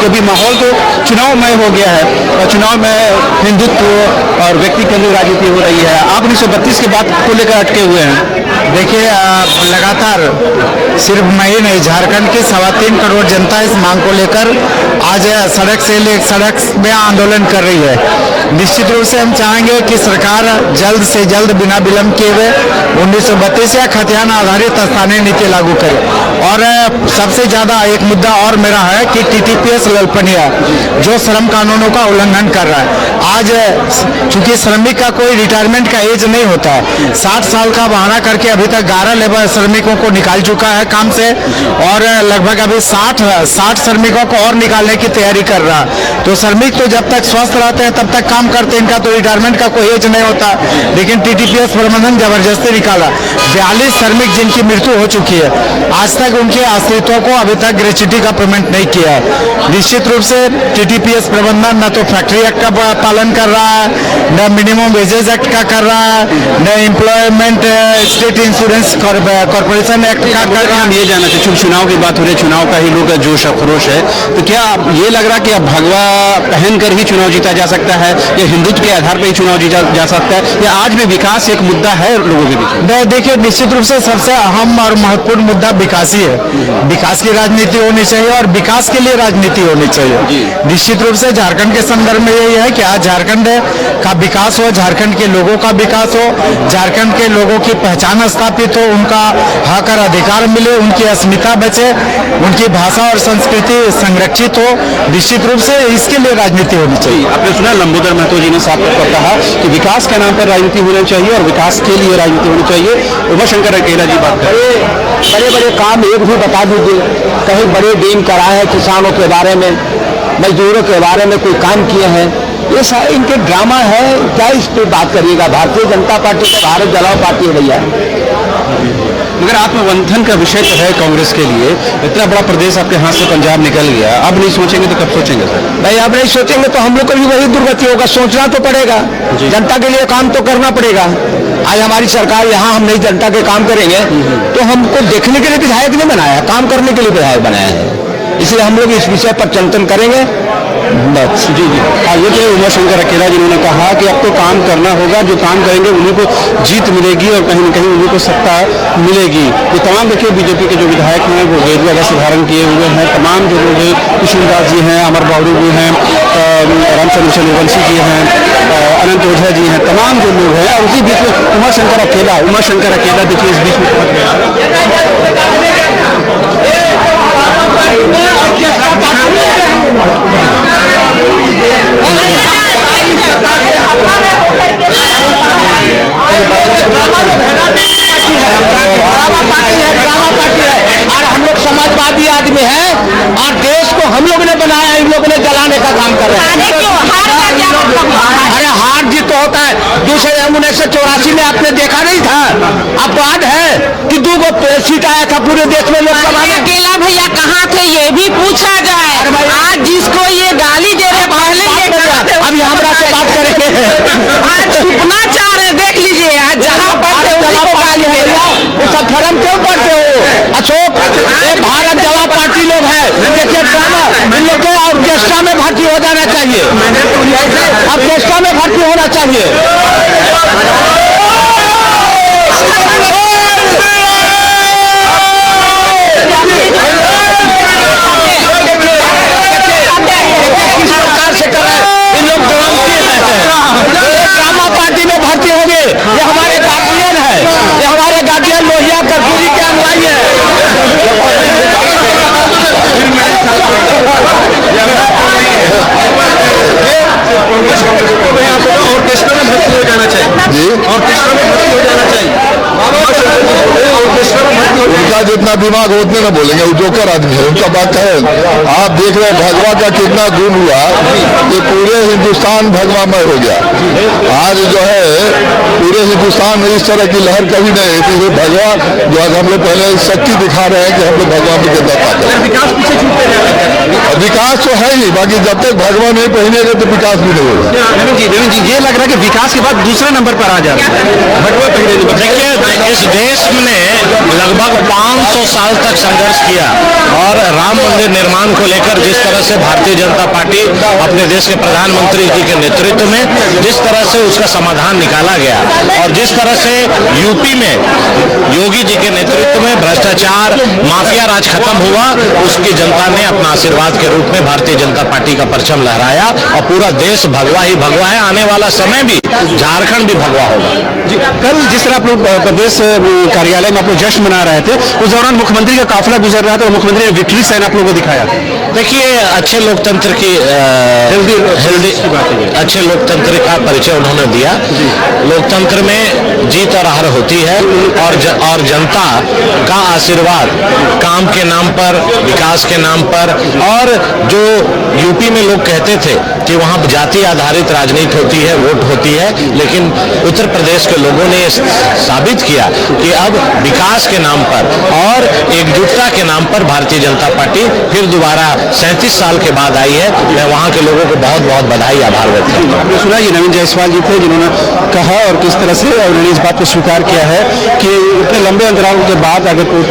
अभी माहौल तो चुनावमय हो गया है और चुनाव में हिंदुत्व और व्यक्ति केंद्रित राजनीति हो रही है। आप 1932 की बात को लेकर अटके हुए हैं। देखिए, लगातार सिर्फ मैं ही नहीं, झारखंड की 3.25 करोड़ जनता इस मांग को लेकर आज सड़क में आंदोलन कर रही है। निश्चित रूप से हम चाहेंगे कि सरकार जल्द से जल्द बिना विलंब किए हुए 1932 या खतियान आधारित स्थानीय नीति लागू करे। और सबसे ज्यादा एक मुद्दा और मेरा है कि टीटीपीएस ललपनिया जो श्रम कानूनों का उल्लंघन कर रहा है। आज चूंकि श्रमिक का कोई रिटायरमेंट का एज नहीं होता है, 60 साल का बहाना करके अभी तक 11 लेबर श्रमिकों को निकाल चुका है काम से और लगभग अभी 60 श्रमिकों को और निकालने की तैयारी कर रहा है। तो श्रमिक तो जब तक स्वस्थ रहते हैं तब तक काम करते हैं, इनका तो रिटायरमेंट का कोई एज नहीं होता। लेकिन टीटीपीएस प्रबंधन जबरदस्ती निकाला। 42 श्रमिक जिनकी मृत्यु हो चुकी है, आज तक उनके आश्रितों को अभी तक ग्रेच्युटी का पेमेंट नहीं किया है। निश्चित रूप से टीटीपीएस प्रबंधन न तो फैक्ट्री एक्ट का पालन कर रहा है, न मिनिमम वेजेस एक्ट का कर रहा है, न employment state insurance corporation act का कर रहा है। हम ये जानना चाहिए, चुनाव की बात हो रही है, चुनाव का ही लोग जोश खरोश है, तो क्या ये लग रहा कि अब भगवा पहनकर ही चुनाव जीता जा सकता है या हिंदुत्व के आधार पर ही चुनाव जीता जा सकता है, या आज भी विकास एक मुद्दा है लोगों के बीच? देखिए, निश्चित रूप से सबसे अहम और महत्वपूर्ण मुद्दा विकास ही है। विकास की राजनीति होनी चाहिए और विकास के लिए राजनीति होनी चाहिए। निश्चित रूप से झारखंड के संदर्भ में यही है कि आज झारखंड का विकास हो, झारखंड के लोगों का विकास हो, झारखंड के लोगों की पहचान स्थापित हो, उनका हक और अधिकार मिले, उनकी अस्मिता बचे, उनकी भाषा और संस्कृति संरक्षित हो। निश्चित रूप से इसके लिए राजनीति होनी चाहिए। आपने सुना लंबोदर महतो जी ने साफ तौर कहा कि विकास के नाम पर राजनीति होनी चाहिए और विकास के लिए राजनीति होनी चाहिए। उमाशंकर अकेला जी बात करें। बड़े बड़े काम एक भी बता दीजिए, कहीं बड़े डैम कराए हैं किसानों के बारे में, मजदूरों के बारे में कोई काम किए हैं, ये सारे इनके ड्रामा है। क्या इस पर बात करिएगा? भारतीय जनता पार्टी का भारत जलाओ पार्टी है भैया। मगर आत्मबंधन का विषय तो है कांग्रेस के लिए। इतना बड़ा प्रदेश आपके हाथ से पंजाब निकल गया, अब नहीं सोचेंगे तो कब सोचेंगे सर? भाई अब नहीं सोचेंगे तो हम लोग को भी वही दुर्गति होगा। सोचना तो पड़ेगा, जनता के लिए काम तो करना पड़ेगा। आज हमारी सरकार यहाँ हम नहीं जनता के काम करेंगे तो हमको देखने के लिए विधायक नहीं बनाया, काम करने के लिए विधायक बनाया है। इसलिए हम लोग इस विषय पर चिंतन करेंगे। बस जी ये तो उमाशंकर अकेला जिन्होंने कहा कि अब तो काम करना होगा, जो काम करेंगे उन्हीं को जीत मिलेगी और कहीं न कहीं उन्हीं को सत्ता मिलेगी। ये तमाम देखिए बीजेपी के जो विधायक हैं वो गेरुआ वस्त्र धारण किए हुए हैं, तमाम जो लोग हैं, किशुनदास जी हैं, अमर बावड़ू जी हैं, रामचंद्र चंद्रवंशी जी हैं, अनंत ओझा जी हैं, तमाम जो लोग हैं। और उसी बीच में उमाशंकर अकेला देखिए इस बीच में पहुंच गया। और हम लोग समाजवादी आदमी हैं और देश को हम लोग ने बनाया, इन लोगों ने जलाने का काम कर रहे हैं। अरे हार जीत तो होता है। दूसरे 1984 में आपने देखा नहीं था, अपवाद है कि 2 सीट आया था पूरे देश में लोकसभा में। अकेला भैया कहाँ थे ये भी पूछा जाए। आज जिसको ये गाली दे रहे पहले ये अभी हमरा से बात करेंगे। आज छुपना चाह रहे, देख लीजिए आज जहाँ पर सब धर्म क्यों पढ़ते हो? अशोक ये भारत जला पार्टी लोग है, देखिए ड्रामा इन लोग के ऑर्केस्ट्रा में भर्ती हो जाना चाहिए, ऑर्केस्ट्रा में भर्ती होना चाहिए। सरकार से कर रहे हैं इन लोग ड्रामा पार्टी में भर्ती हो गए। ये हमारे गार्जियन है, ये हमारे गार्जियन लोहिया कर्पूरी के अनुयायी है। ऑर्केस्ट्रा में भर्ती हो जाना चाहिए जी, ऑर्केस्ट्रा में भर्ती हो जाना चाहिए। उनका जितना दिमाग हो उतने ना बोलेंगे, वो जोकर आदमी है, उनका बात है। आप देख रहे हैं भगवा का कितना गुण हुआ, ये पूरे हिंदुस्तान भगवामय हो गया। आज जो है पूरे हिंदुस्तान में इस तरह की लहर कभी नहीं थी। ये भगवा जो आज हम लोग पहले शक्ति दिखा रहे हैं कि हम लोग भगवान में कितना ताकत। विकास तो है ही, बाकी जब तक भगवान नहीं पहनेगा तो विकास भी नहीं होगा। देवेंद्र जी ये लग रहा है कि विकास के बाद दूसरे नंबर पर आ जा रहा है भगवा पहले। देखिए इस देश में लगभग 500 200 साल तक संघर्ष किया और राम मंदिर निर्माण को लेकर जिस तरह से भारतीय जनता पार्टी अपने देश के प्रधानमंत्री जी के नेतृत्व में जिस तरह से उसका समाधान निकाला गया और जिस तरह से यूपी में योगी जी के नेतृत्व में भ्रष्टाचार माफिया राज खत्म हुआ, उसकी जनता ने अपना आशीर्वाद के रूप में भारतीय जनता पार्टी का परचम लहराया और पूरा देश भगवा ही भगवा है। आने वाला समय भी झारखंड भी भगवा होगा। जी, कल जिस तरह आप लोग प्रदेश कार्यालय में आप लोग जश्न मना रहे थे, उस दौरान मुख्यमंत्री का काफिला गुजर रहा था और मुख्यमंत्री ने विक्ट्री साइन आप लोगों को दिखाया। देखिए, अच्छे लोकतंत्र की हेल्दी अच्छे लोकतंत्र का परिचय उन्होंने दिया। लोकतंत्र में जीत और हार होती है और जनता का आशीर्वाद काम के नाम पर, विकास के नाम पर, और जो यूपी में लोग कहते थे कि वहाँ जाति आधारित राजनीति होती है, वोट होती है, लेकिन उत्तर प्रदेश के लोगों ने साबित किया कि अब विकास के नाम पर और एकजुटता के नाम पर भारतीय जनता पार्टी फिर दोबारा 37 साल के बाद आई है। मैं वहाँ के लोगों को बहुत बहुत बधाई, आभार व्यक्त करता हूँ। आपने सुना ये नवीन जायसवाल जी थे जिन्होंने कहा और किस तरह से उन्होंने इस बात को स्वीकार किया है कि इतने लंबे अंतराल के बाद अगर कोई